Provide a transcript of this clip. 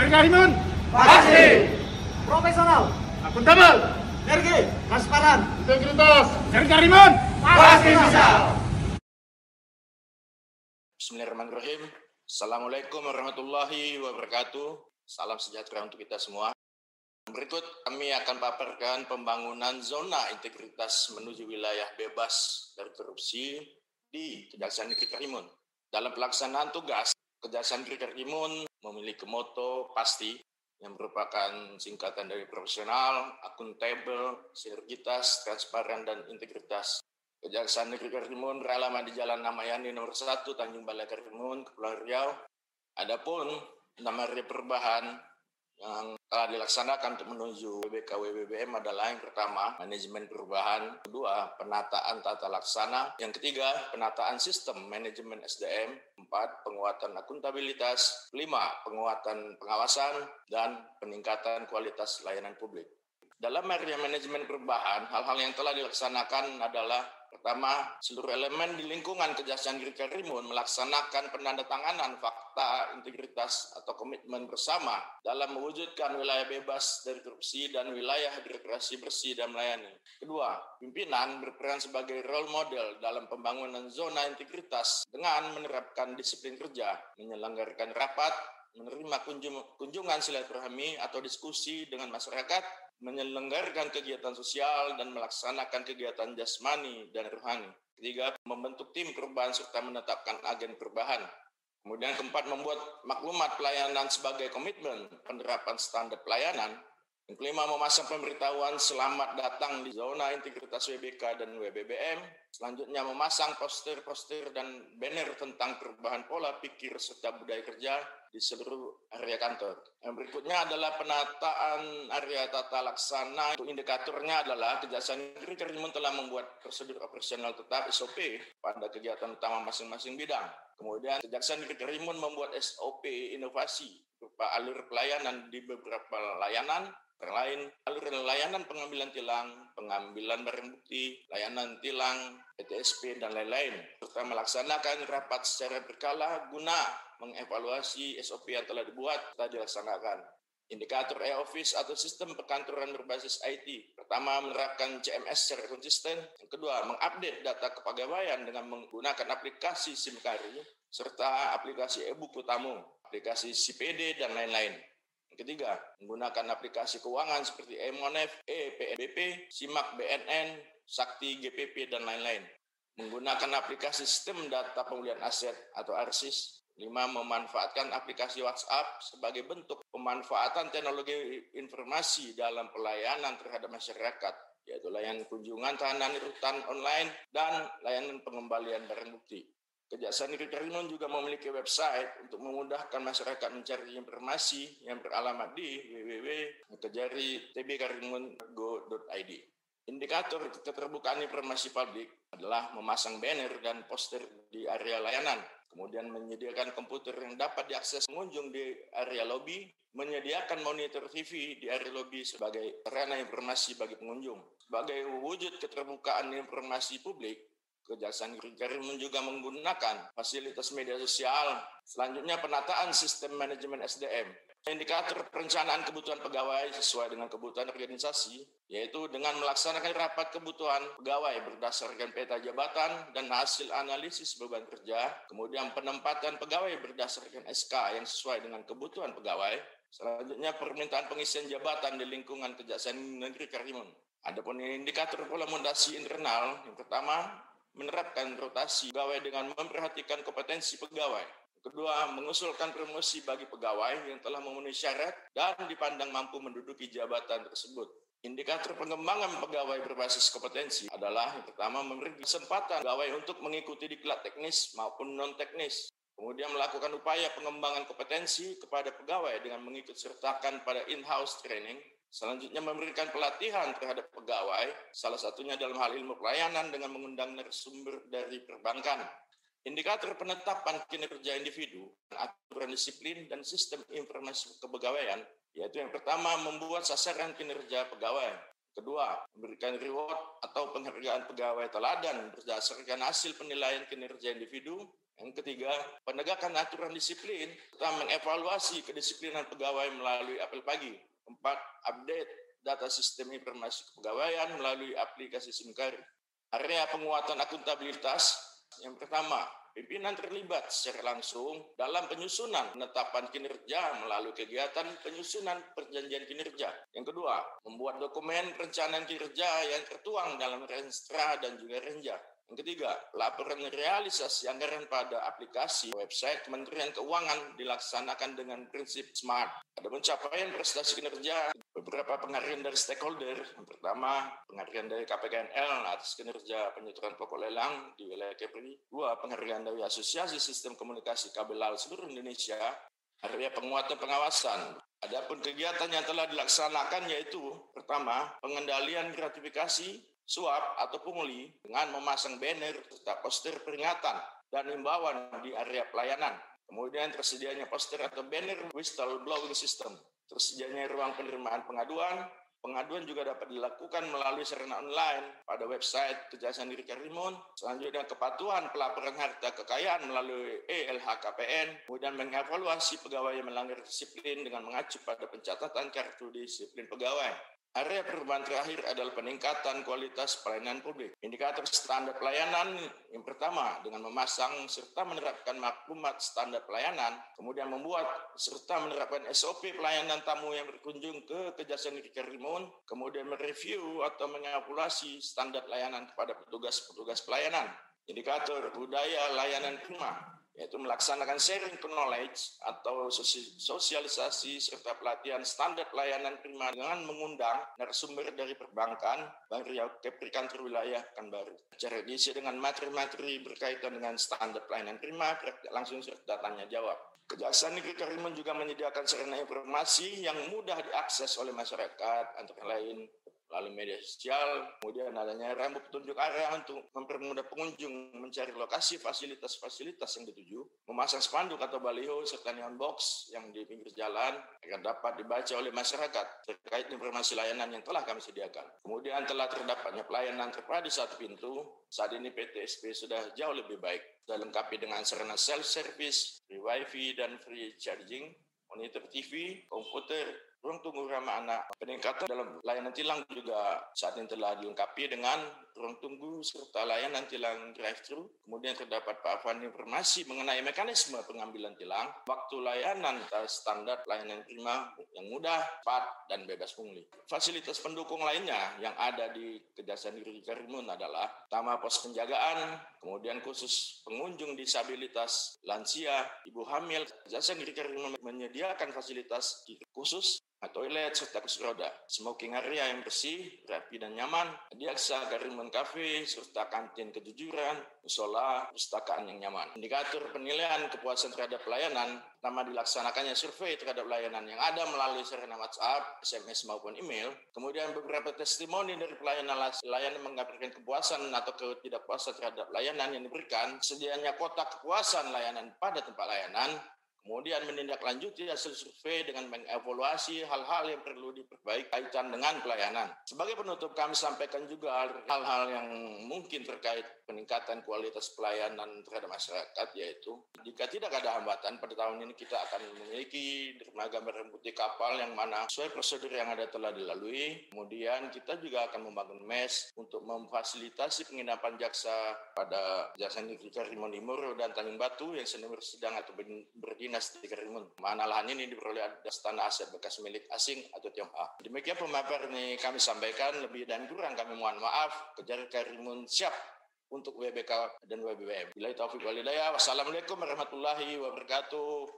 Karimun. Pasti. Profesional. Akuntabel. Energi. Transparan. Integritas. Karimun. Pasti bisa. Bismillahirrahmanirrahim. Assalamualaikum warahmatullahi wabarakatuh. Salam sejahtera untuk kita semua. Berikut kami akan paparkan pembangunan zona integritas menuju wilayah bebas dari korupsi di Kejaksaan Negeri Karimun. Dalam pelaksanaan tugas, Kejaksaan Negeri Karimun memiliki moto PASTI yang merupakan singkatan dari profesional, akuntabel, sinergitas, transparan, dan integritas. Kejaksaan Negeri Karimun beralamat di Jalan Namayani nomor 1, Tanjung Balai Karimun, Kepulauan Riau. Adapun nama perubahan yang telah dilaksanakan untuk menuju WBK WBBM adalah yang pertama, manajemen perubahan, kedua, penataan tata laksana, yang ketiga, penataan sistem manajemen SDM, empat, penguatan akuntabilitas, lima, penguatan pengawasan, dan peningkatan kualitas layanan publik. Dalam area manajemen perubahan, hal-hal yang telah dilaksanakan adalah pertama, seluruh elemen di lingkungan Kejaksaan Negeri Karimun melaksanakan penandatanganan fakta integritas atau komitmen bersama dalam mewujudkan wilayah bebas dari korupsi dan wilayah birokrasi bersih dan melayani. Kedua, pimpinan berperan sebagai role model dalam pembangunan zona integritas dengan menerapkan disiplin kerja, menyelenggarakan rapat, menerima kunjungan silaturahmi atau diskusi dengan masyarakat, menyelenggarakan kegiatan sosial dan melaksanakan kegiatan jasmani dan rohani. Ketiga, membentuk tim perubahan serta menetapkan agen perubahan. Kemudian keempat, membuat maklumat pelayanan sebagai komitmen penerapan standar pelayanan. Yang kelima, memasang pemberitahuan selamat datang di zona integritas WBK dan WBBM. Selanjutnya, memasang poster-poster dan banner tentang perubahan pola pikir serta budaya kerja di seluruh area kantor. Yang berikutnya adalah penataan area tata laksana. Untuk indikatornya adalah Kejaksaan Negeri Karimun telah membuat prosedur operasional tetap SOP pada kegiatan utama masing-masing bidang. Kemudian Kejaksaan Negeri Karimun membuat SOP inovasi berupa alur pelayanan di beberapa layanan, lain alur layanan pengambilan tilang, pengambilan barang bukti, layanan tilang, PTSP, dan lain-lain, serta melaksanakan rapat secara berkala guna mengevaluasi SOP yang telah dibuat dan dilaksanakan. Indikator e-office atau sistem perkantoran berbasis IT. Pertama, menerapkan CMS secara konsisten. Yang kedua, mengupdate data kepegawaian dengan menggunakan aplikasi SIMKARI, serta aplikasi e-buku tamu, aplikasi CPD, dan lain-lain. Yang ketiga, menggunakan aplikasi keuangan seperti e-Monef, e-PNBP, SIMAK BNN, Sakti GPP, dan lain-lain. Menggunakan aplikasi sistem data pemulihan aset atau ARSIS. 5. Memanfaatkan aplikasi WhatsApp sebagai bentuk pemanfaatan teknologi informasi dalam pelayanan terhadap masyarakat, yaitu layanan kunjungan tahanan rutan online dan layanan pengembalian barang bukti. Kejaksaan Negeri Karimun juga memiliki website untuk memudahkan masyarakat mencari informasi yang beralamat di www.kejari.tbkarimun.go.id. Indikator keterbukaan informasi publik adalah memasang banner dan poster di area layanan, kemudian menyediakan komputer yang dapat diakses pengunjung di area lobi, menyediakan monitor TV di area lobi sebagai sarana informasi bagi pengunjung. Sebagai wujud keterbukaan informasi publik, Kejaksaan Negeri Karimun juga menggunakan fasilitas media sosial. Selanjutnya, penataan sistem manajemen SDM. Indikator perencanaan kebutuhan pegawai sesuai dengan kebutuhan organisasi, yaitu dengan melaksanakan rapat kebutuhan pegawai berdasarkan peta jabatan dan hasil analisis beban kerja, kemudian penempatan pegawai berdasarkan SK yang sesuai dengan kebutuhan pegawai. Selanjutnya, permintaan pengisian jabatan di lingkungan Kejaksaan Negeri Karimun. Adapun indikator pola mutasi internal, yang pertama, menerapkan rotasi pegawai dengan memperhatikan kompetensi pegawai. Kedua, mengusulkan promosi bagi pegawai yang telah memenuhi syarat dan dipandang mampu menduduki jabatan tersebut. Indikator pengembangan pegawai berbasis kompetensi adalah yang pertama, memberi kesempatan pegawai untuk mengikuti diklat teknis maupun non-teknis. Kemudian melakukan upaya pengembangan kompetensi kepada pegawai dengan mengikut sertakan pada in-house training. Selanjutnya, memberikan pelatihan terhadap pegawai, salah satunya dalam hal ilmu pelayanan dengan mengundang narasumber dari perbankan. Indikator penetapan kinerja individu, aturan disiplin, dan sistem informasi kepegawaian, yaitu yang pertama, membuat sasaran kinerja pegawai. Kedua, memberikan reward atau penghargaan pegawai teladan berdasarkan hasil penilaian kinerja individu. Yang ketiga, penegakan aturan disiplin serta mengevaluasi kedisiplinan pegawai melalui apel pagi. Empat, update data sistem informasi kepegawaian melalui aplikasi SIMKARI. Area penguatan akuntabilitas. Yang pertama, pimpinan terlibat secara langsung dalam penyusunan penetapan kinerja melalui kegiatan penyusunan perjanjian kinerja. Yang kedua, membuat dokumen perencanaan kinerja yang tertuang dalam Renstra dan juga Renja. Yang ketiga, laporan realisasi anggaran pada aplikasi website Kementerian Keuangan dilaksanakan dengan prinsip SMART. Ada pencapaian prestasi kinerja, beberapa penghargaan dari stakeholder. Yang pertama, penghargaan dari KPKNL atas kinerja penyetoran pokok lelang di wilayah Kepri. Dua, penghargaan dari Asosiasi Sistem Komunikasi Kabel Laut Seluruh Indonesia. Area penguatan pengawasan. Adapun kegiatan yang telah dilaksanakan yaitu pertama, pengendalian gratifikasi, suap atau pungli dengan memasang banner serta poster peringatan dan himbauan di area pelayanan. Kemudian tersedianya poster atau banner whistleblowing system. Tersedianya ruang penerimaan pengaduan. Pengaduan juga dapat dilakukan melalui sarana online pada website Kejaksaan Negeri Karimun. Selanjutnya kepatuhan pelaporan harta kekayaan melalui ELHKPN. Kemudian mengevaluasi pegawai yang melanggar disiplin dengan mengacu pada pencatatan kartu disiplin pegawai. Area perubahan terakhir adalah peningkatan kualitas pelayanan publik. Indikator standar pelayanan yang pertama dengan memasang serta menerapkan maklumat standar pelayanan, kemudian membuat serta menerapkan SOP pelayanan tamu yang berkunjung ke Kejaksaan Negeri Karimun, kemudian mereview atau mengevaluasi standar layanan kepada petugas-petugas pelayanan. Indikator budaya layanan prima, yaitu melaksanakan sharing knowledge atau sosialisasi serta pelatihan standar pelayanan prima dengan mengundang narasumber dari perbankan, Bank Riau, Kepri Kantor Wilayah Pekanbaru. Acara diisi dengan materi-materi berkaitan dengan standar pelayanan prima, praktik langsung serta tanya jawab. Kejaksaan Negeri Karimun juga menyediakan sarana informasi yang mudah diakses oleh masyarakat, antara lain melalui media sosial, kemudian adanya rambu petunjuk area untuk mempermudah pengunjung mencari lokasi fasilitas-fasilitas yang dituju, memasang spanduk atau baliho serta neon box yang di pinggir jalan agar dapat dibaca oleh masyarakat terkait informasi layanan yang telah kami sediakan. Kemudian telah terdapatnya pelayanan terpadu satu pintu. Saat ini PT SP sudah jauh lebih baik, sudah lengkapi dengan sarana self-service, free wifi dan free charging, monitor TV, komputer, ruang tunggu ramah anak. Peningkatan dalam layanan tilang juga saat ini telah dilengkapi dengan ruang tunggu serta layanan tilang drive-thru. Kemudian terdapat paparan informasi mengenai mekanisme pengambilan tilang, waktu layanan standar layanan prima yang mudah, cepat, dan bebas pungli. Fasilitas pendukung lainnya yang ada di Kejaksaan Negeri Karimun adalah pertama pos penjagaan, kemudian khusus pengunjung disabilitas, lansia, ibu hamil. Kejaksaan Negeri Karimun menyediakan fasilitas khusus, toilet serta kursi roda, smoking area yang bersih, rapi dan nyaman, Adiaksa Karimun Cafe serta kantin kejujuran, musola, perpustakaan yang nyaman. Indikator penilaian kepuasan terhadap pelayanan, pertama dilaksanakannya survei terhadap layanan yang ada melalui sarana WhatsApp, SMS maupun email. Kemudian beberapa testimoni dari layanan mengabarkan kepuasan atau ketidakpuasan terhadap layanan yang diberikan, sedianya kotak kepuasan layanan pada tempat layanan. Kemudian menindaklanjuti hasil survei dengan mengevaluasi hal-hal yang perlu diperbaiki kaitan dengan pelayanan. Sebagai penutup kami sampaikan juga hal-hal yang mungkin terkait peningkatan kualitas pelayanan terhadap masyarakat, yaitu jika tidak ada hambatan pada tahun ini kita akan memiliki dermaga merah putih kapal yang mana sesuai prosedur yang ada telah dilalui. Kemudian kita juga akan membangun mes untuk memfasilitasi penginapan jaksa pada Kejaksaan Negeri Karimun Timur dan Tanjung Batu yang sedang bersidang atau berdinas di Karimun, mana lahan ini diperoleh atas tanah aset bekas milik asing atau Tionghoa. Demikian pemaparan ini kami sampaikan, lebih dan kurang kami mohon maaf. Kejaksaan Karimun siap untuk WBK dan WBBM. Billahi taufiq wal hidayah. Wassalamualaikum warahmatullahi wabarakatuh.